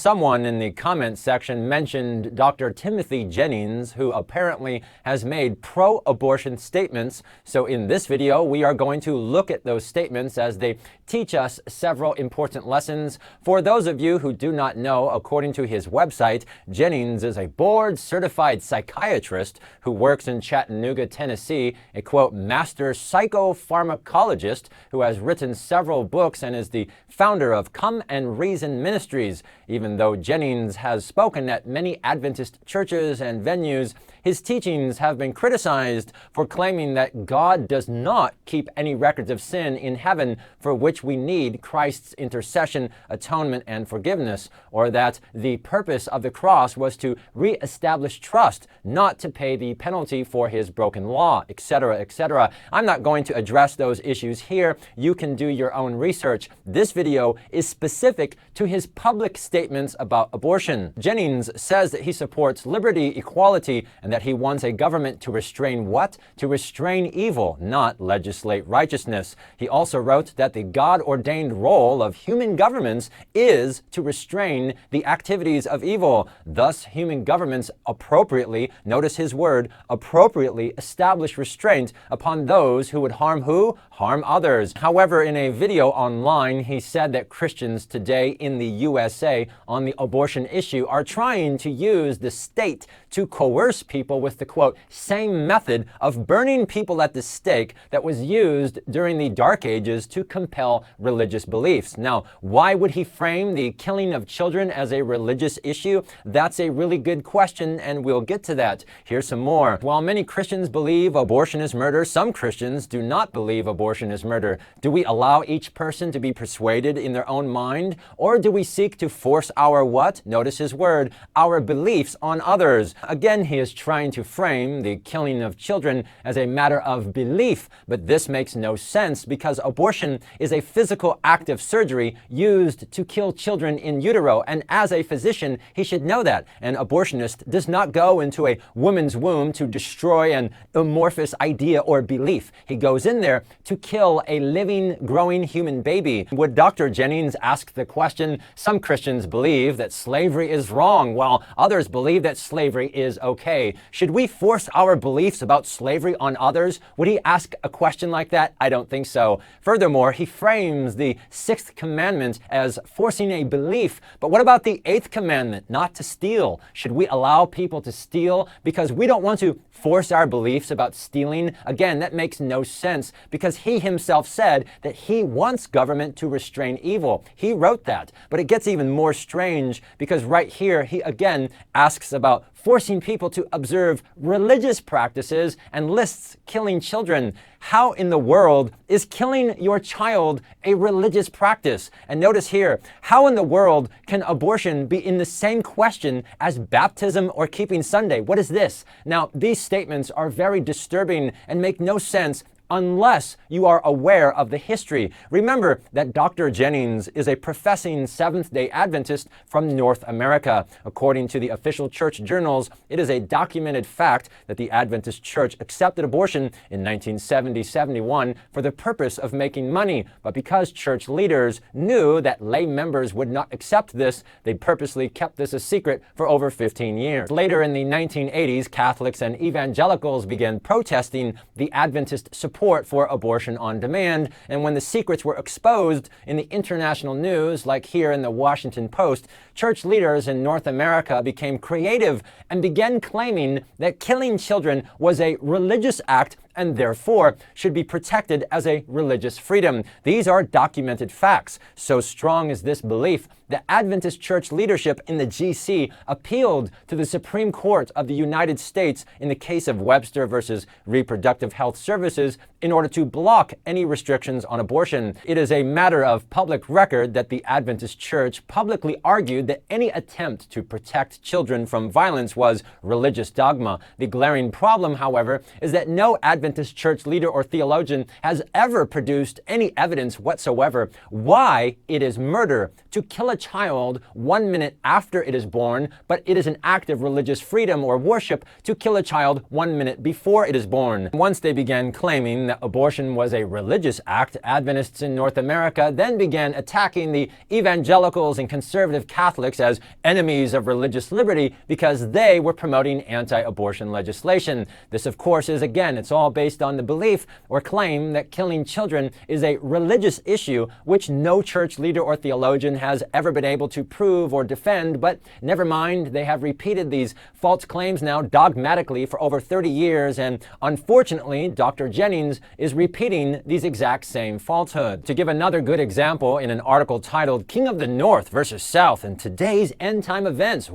Someone in the comments section mentioned Dr. Timothy Jennings, who apparently has made pro-abortion statements. So in this video, we are going to look at those statements as they teach us several important lessons. For those of you who do not know, according to his website, Jennings is a board-certified psychiatrist who works in Chattanooga, Tennessee, a quote, master psychopharmacologist who has written several books and is the founder of Come and Reason Ministries. Even though Jennings has spoken at many Adventist churches and venues, his teachings have been criticized for claiming that God does not keep any records of sin in heaven for which we need Christ's intercession, atonement, and forgiveness, or that the purpose of the cross was to re-establish trust, not to pay the penalty for his broken law, etc., etc. I'm not going to address those issues here. You can do your own research. This video is specific to his public statements about abortion. Jennings says that he supports liberty, equality, and that he wants a government to restrain what? To restrain evil, not legislate righteousness. He also wrote that the God-ordained role of human governments is to restrain the activities of evil. Thus, human governments appropriately, notice his word, appropriately establish restraint upon those who would harm who? Harm others. However, in a video online, he said that Christians today in the USA on the abortion issue are trying to use the state to coerce people with the, quote, same method of burning people at the stake that was used during the Dark Ages to compel religious beliefs. Now, why would he frame the killing of children as a religious issue? That's a really good question, and we'll get to that. Here's some more. While many Christians believe abortion is murder, some Christians do not believe abortion is murder. Do we allow each person to be persuaded in their own mind, or do we seek to force our what? Notice his word, our beliefs on others. Again, he is trying to frame the killing of children as a matter of belief, but this makes no sense because abortion is a physical act of surgery used to kill children in utero, and as a physician, he should know that. An abortionist does not go into a woman's womb to destroy an amorphous idea or belief. He goes in there to kill a living, growing human baby. Would Dr. Jennings ask the question, some Christians believe that slavery is wrong, while others believe that slavery is okay. Should we force our beliefs about slavery on others? Would he ask a question like that? I don't think so. Furthermore, he frames the sixth commandment as forcing a belief. But what about the eighth commandment, not to steal? Should we allow people to steal because we don't want to force our beliefs about stealing? Again, that makes no sense because he himself said that he wants government to restrain evil. He wrote that. But it gets even more strange because right here he again asks about forcing people to observe religious practices and lists killing children. How in the world is killing your child a religious practice? And notice here, how in the world can abortion be in the same question as baptism or keeping Sunday? What is this? Now, these statements are very disturbing and make no sense unless you are aware of the history. Remember that Dr. Jennings is a professing Seventh-day Adventist from North America. According to the official church journals, it is a documented fact that the Adventist Church accepted abortion in 1970-71 for the purpose of making money. But because church leaders knew that lay members would not accept this, they purposely kept this a secret for over 15 years. Later in the 1980s, Catholics and evangelicals began protesting the Adventist support for abortion on demand, and when the secrets were exposed in the international news, like here in the Washington Post, church leaders in North America became creative and began claiming that killing children was a religious act and therefore should be protected as a religious freedom. These are documented facts. So strong is this belief that Adventist church leadership in the GC appealed to the Supreme Court of the United States in the case of Webster versus Reproductive Health Services in order to block any restrictions on abortion. It is a matter of public record that the Adventist Church publicly argued that any attempt to protect children from violence was religious dogma. The glaring problem, however, is that no Adventist church leader or theologian has ever produced any evidence whatsoever why it is murder to kill a child 1 minute after it is born, but it is an act of religious freedom or worship to kill a child 1 minute before it is born. Once they began claiming that abortion was a religious act, Adventists in North America then began attacking the evangelicals and conservative Catholics as enemies of religious liberty because they were promoting anti-abortion legislation. This, of course, is, again, it's all based on the belief or claim that killing children is a religious issue, which no church leader or theologian has ever been able to prove or defend. But never mind, they have repeated these false claims now dogmatically for over 30 years, and unfortunately, Dr. Jennings is repeating these exact same falsehoods. To give another good example, in an article titled "King of the North versus South in Today's End Time Events,"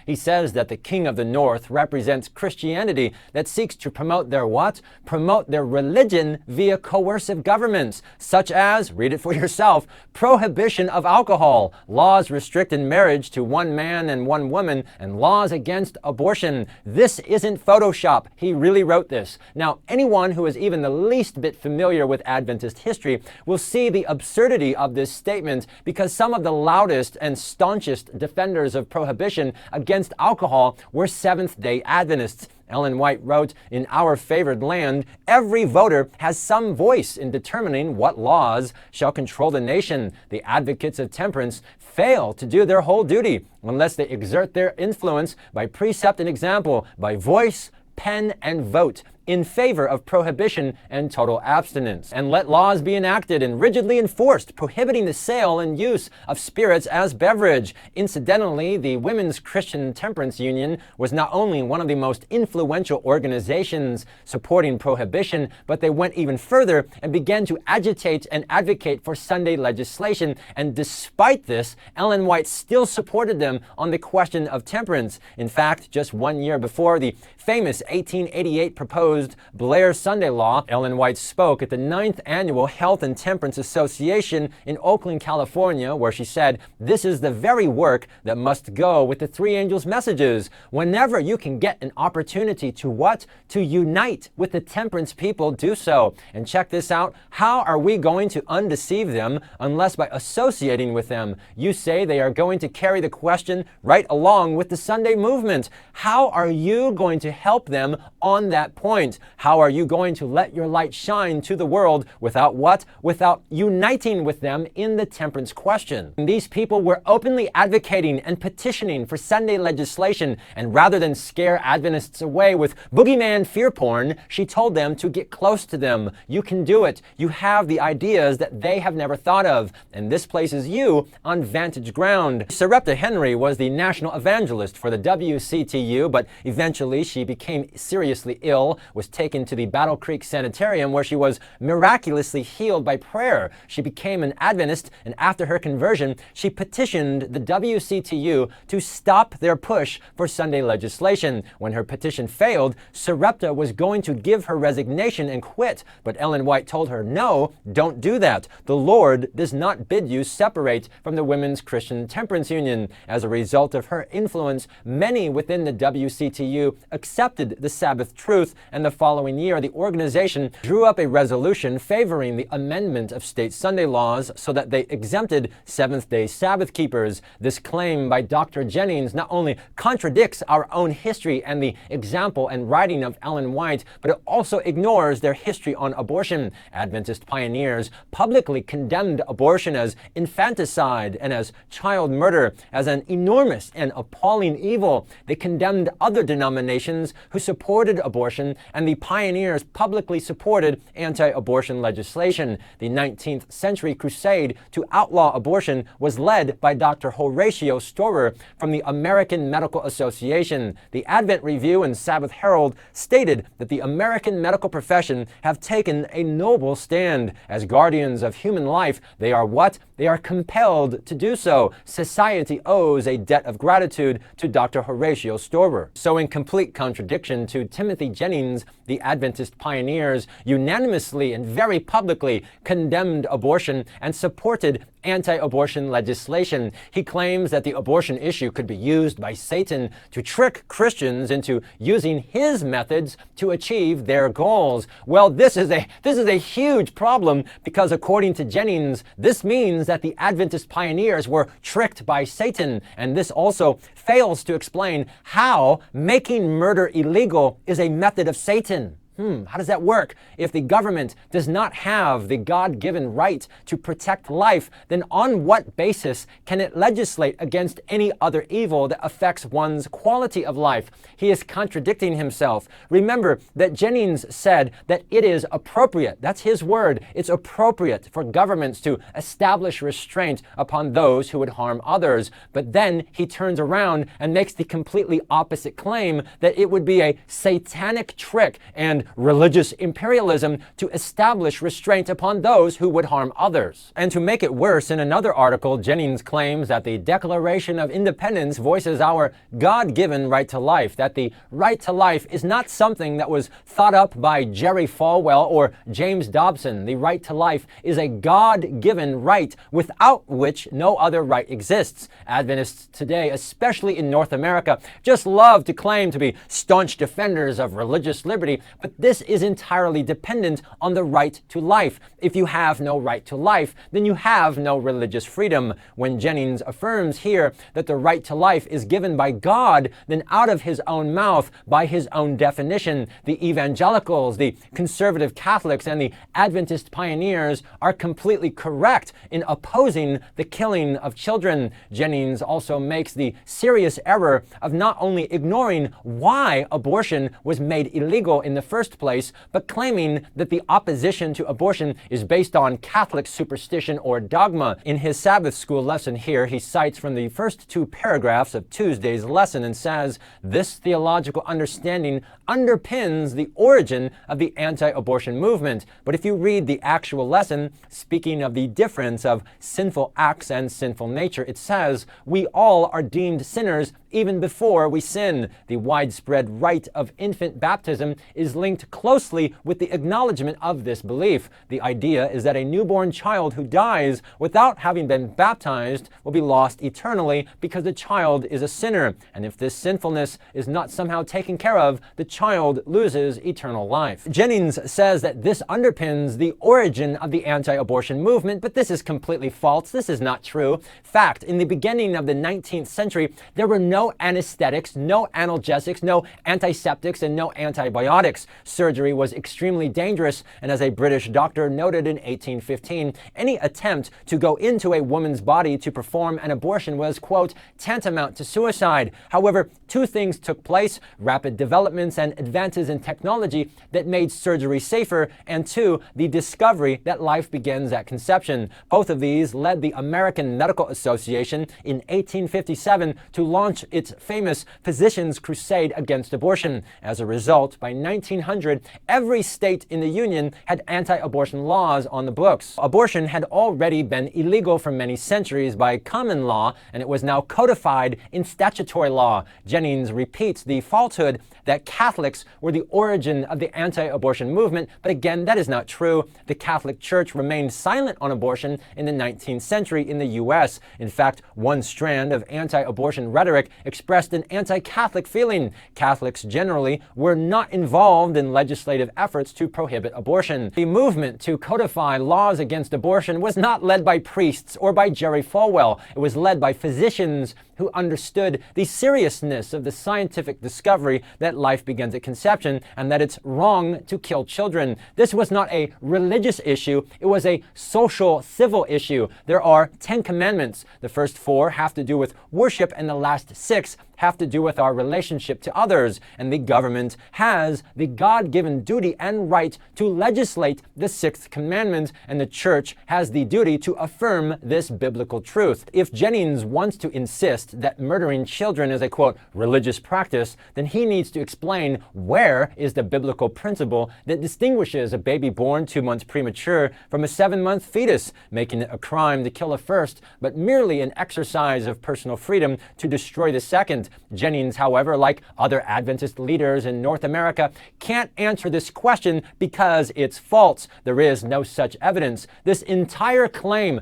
he says that the King of the North represents Christianity that seeks to promote their what? Promote their religion via coercive governments, such as, read it for yourself, prohibition of alcohol, laws restricting marriage to one man and one woman, and laws against abortion. This isn't Photoshop. He really wrote this. Now, anyone who is even the least bit familiar with Adventist history will see the absurdity of this statement, because some of the loudest and staunchest defenders of prohibition against alcohol were Seventh-day Adventists. Ellen White wrote, "In our favored land, every voter has some voice in determining what laws shall control the nation. The advocates of temperance fail to do their whole duty unless they exert their influence by precept and example, by voice, pen, and vote in favor of prohibition and total abstinence. And let laws be enacted and rigidly enforced, prohibiting the sale and use of spirits as beverage." Incidentally, the Women's Christian Temperance Union was not only one of the most influential organizations supporting prohibition, but they went even further and began to agitate and advocate for Sunday legislation. And despite this, Ellen White still supported them on the question of temperance. In fact, just 1 year before the famous 1888 proposed Blair Sunday Law, Ellen White spoke at the 9th Annual Health and Temperance Association in Oakland, California, where she said, "This is the very work that must go with the three angels' messages. Whenever you can get an opportunity to what? To unite with the temperance people, do so." And check this out. How are we going to undeceive them unless by associating with them? You say they are going to carry the question right along with the Sunday movement. How are you going to help them on that point? How are you going to let your light shine to the world without what? Without uniting with them in the temperance question. And these people were openly advocating and petitioning for Sunday legislation, and rather than scare Adventists away with boogeyman fear porn, she told them to get close to them. You can do it. You have the ideas that they have never thought of, and this places you on vantage ground. Sarepta Henry was the national evangelist for the WCTU, but eventually she became seriously ill, was taken to the Battle Creek Sanitarium, where she was miraculously healed by prayer. She became an Adventist, and after her conversion, she petitioned the WCTU to stop their push for Sunday legislation. When her petition failed, Sarepta was going to give her resignation and quit, but Ellen White told her, "No, don't do that. The Lord does not bid you separate from the Women's Christian Temperance Union." As a result of her influence, many within the WCTU accepted the Sabbath truth, and the following year, the organization drew up a resolution favoring the amendment of state Sunday laws so that they exempted Seventh-day Sabbath keepers. This claim by Dr. Jennings not only contradicts our own history and the example and writing of Ellen White, but it also ignores their history on abortion. Adventist pioneers publicly condemned abortion as infanticide and as child murder, as an enormous and appalling evil. They condemned other denominations who supported abortion, and the pioneers publicly supported anti-abortion legislation. The 19th century crusade to outlaw abortion was led by Dr. Horatio Storer from the American Medical Association. The Advent Review and Sabbath Herald stated that the American medical profession have taken a noble stand. As guardians of human life, they are what? They are compelled to do so. Society owes a debt of gratitude to Dr. Horatio Storer. So in complete contradiction to Timothy Jennings as the Adventist pioneers unanimously and very publicly condemned abortion and supported anti-abortion legislation. He claims that the abortion issue could be used by Satan to trick Christians into using his methods to achieve their goals. Well, this is a huge problem, because according to Jennings, this means that the Adventist pioneers were tricked by Satan, and this also fails to explain how making murder illegal is a method of Satan. How does that work? If the government does not have the God-given right to protect life, then on what basis can it legislate against any other evil that affects one's quality of life? He is contradicting himself. Remember that Jennings said that it is appropriate, that's his word, it's appropriate for governments to establish restraint upon those who would harm others. But then he turns around and makes the completely opposite claim that it would be a satanic trick and religious imperialism to establish restraint upon those who would harm others. And to make it worse, in another article, Jennings claims that the Declaration of Independence voices our God-given right to life, that the right to life is not something that was thought up by Jerry Falwell or James Dobson. The right to life is a God-given right without which no other right exists. Adventists today, especially in North America, just love to claim to be staunch defenders of religious liberty, but this is entirely dependent on the right to life. If you have no right to life, then you have no religious freedom. When Jennings affirms here that the right to life is given by God, then out of his own mouth, by his own definition, the evangelicals, the conservative Catholics, and the Adventist pioneers are completely correct in opposing the killing of children. Jennings also makes the serious error of not only ignoring why abortion was made illegal in the first place, but claiming that the opposition to abortion is based on Catholic superstition or dogma. In his Sabbath school lesson here, he cites from the first two paragraphs of Tuesday's lesson and says, "This theological understanding underpins the origin of the anti-abortion movement." But if you read the actual lesson, speaking of the difference of sinful acts and sinful nature, it says, "We all are deemed sinners even before we sin." The widespread rite of infant baptism is linked closely with the acknowledgement of this belief. The idea is that a newborn child who dies without having been baptized will be lost eternally because the child is a sinner. And if this sinfulness is not somehow taken care of, the child loses eternal life. Jennings says that this underpins the origin of the anti-abortion movement, but this is completely false. This is not true. Fact, in the beginning of the 19th century, there were no anesthetics, no analgesics, no antiseptics, and no antibiotics. Surgery was extremely dangerous, and as a British doctor noted in 1815, any attempt to go into a woman's body to perform an abortion was, quote, tantamount to suicide. However, two things took place: rapid developments and advances in technology that made surgery safer, and two, the discovery that life begins at conception. Both of these led the American Medical Association in 1857 to launch its famous Physicians' Crusade against abortion. As a result, by 1900, every state in the Union had anti-abortion laws on the books. Abortion had already been illegal for many centuries by common law, and it was now codified in statutory law. Jennings repeats the falsehood that Catholics were the origin of the anti-abortion movement, but again, that is not true. The Catholic Church remained silent on abortion in the 19th century in the U.S. In fact, one strand of anti-abortion rhetoric expressed an anti-Catholic feeling. Catholics generally were not involved in legislative efforts to prohibit abortion. The movement to codify laws against abortion was not led by priests or by Jerry Falwell. It was led by physicians who understood the seriousness of the scientific discovery that life begins at conception and that it's wrong to kill children. This was not a religious issue, it was a social, civil issue. There are 10 commandments. The first 4 have to do with worship, and the last 6 have to do with our relationship to others. And the government has the God-given duty and right to legislate the 6th commandment, and the church has the duty to affirm this biblical truth. If Jennings wants to insist that murdering children is a, quote, religious practice, then he needs to explain where is the biblical principle that distinguishes a baby born 2 months premature from a 7-month fetus, making it a crime to kill a first, but merely an exercise of personal freedom to destroy the second. argument. Jennings, however, like other Adventist leaders in North America, can't answer this question because it's false. There is no such evidence. This entire claim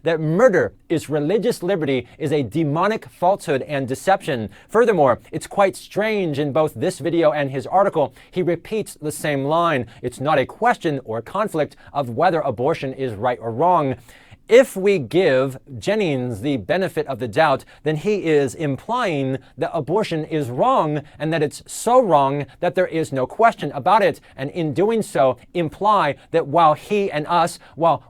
that murder is religious liberty is a demonic falsehood and deception. Furthermore, it's quite strange in both this video and his article, he repeats the same line. It's not a question or conflict of whether abortion is right or wrong. If we give Jennings the benefit of the doubt, then he is implying that abortion is wrong and that it's so wrong that there is no question about it. And in doing so, imply that while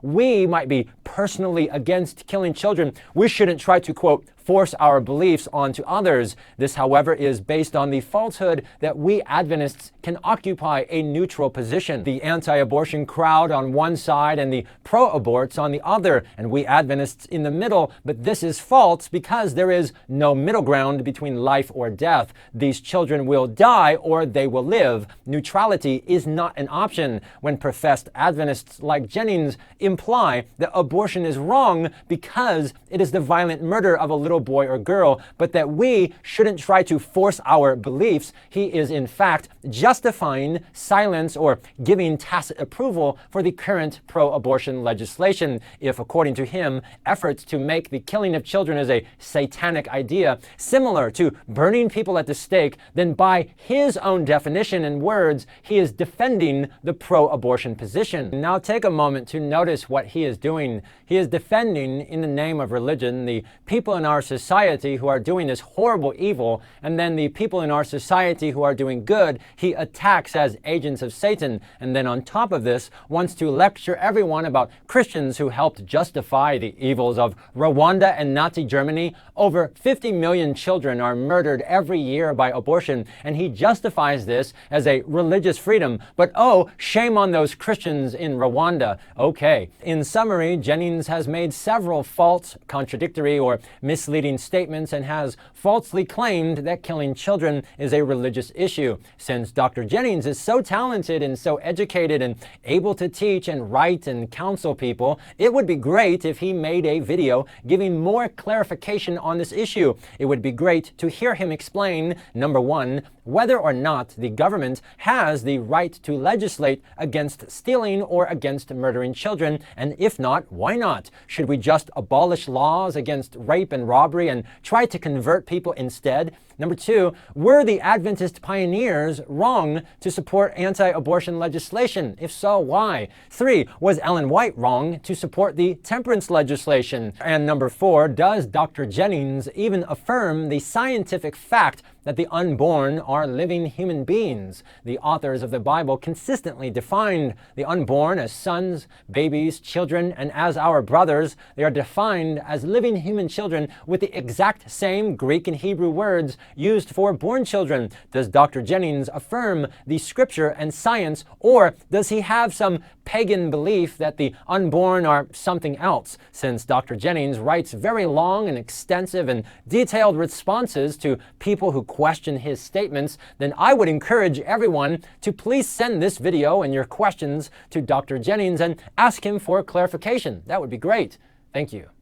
we might be personally against killing children, we shouldn't try to, quote, force our beliefs onto others. This, however, is based on the falsehood that we Adventists can occupy a neutral position. The anti-abortion crowd on one side and the pro-aborts on the other, and we Adventists in the middle, but this is false because there is no middle ground between life or death. These children will die or they will live. Neutrality is not an option. When professed Adventists like Jennings imply that abortion is wrong because it is the violent murder of a little boy or girl, but that we shouldn't try to force our beliefs, he is in fact justifying silence or giving tacit approval for the current pro-abortion legislation. If, according to him, efforts to make the killing of children is a satanic idea, similar to burning people at the stake, then by his own definition and words, he is defending the pro-abortion position. Now take a moment to notice what he is doing. He is defending, in the name of religion, the people in our society who are doing this horrible evil, and then the people in our society who are doing good, he attacks as agents of Satan, and then on top of this, wants to lecture everyone about Christians who helped justify the evils of Rwanda and Nazi Germany. Over 50 million children are murdered every year by abortion, and he justifies this as a religious freedom. But oh, shame on those Christians in Rwanda. Okay. In summary, Jennings has made several false, contradictory, or misleading statements and has falsely claimed that killing children is a religious issue. Since Dr. Jennings is so talented and so educated and able to teach and write and counsel people, it would be great if he made a video giving more clarification on this issue. It would be great to hear him explain, number one, whether or not the government has the right to legislate against stealing or against murdering children, and if not, why not? Should we just abolish laws against rape and robbery and try to convert people instead? Number two, were the Adventist pioneers wrong to support anti-abortion legislation? If so, why? Three, was Ellen White wrong to support the temperance legislation? And number four, does Dr. Jennings even affirm the scientific fact that the unborn are living human beings? The authors of the Bible consistently defined the unborn as sons, babies, children, and as our brothers, they are defined as living human children with the exact same Greek and Hebrew words used for born children. Does Dr. Jennings affirm the scripture and science, or does he have some pagan belief that the unborn are something else? Since Dr. Jennings writes very long and extensive and detailed responses to people who question his statements, then I would encourage everyone to please send this video and your questions to Dr. Jennings and ask him for clarification. That would be great. Thank you.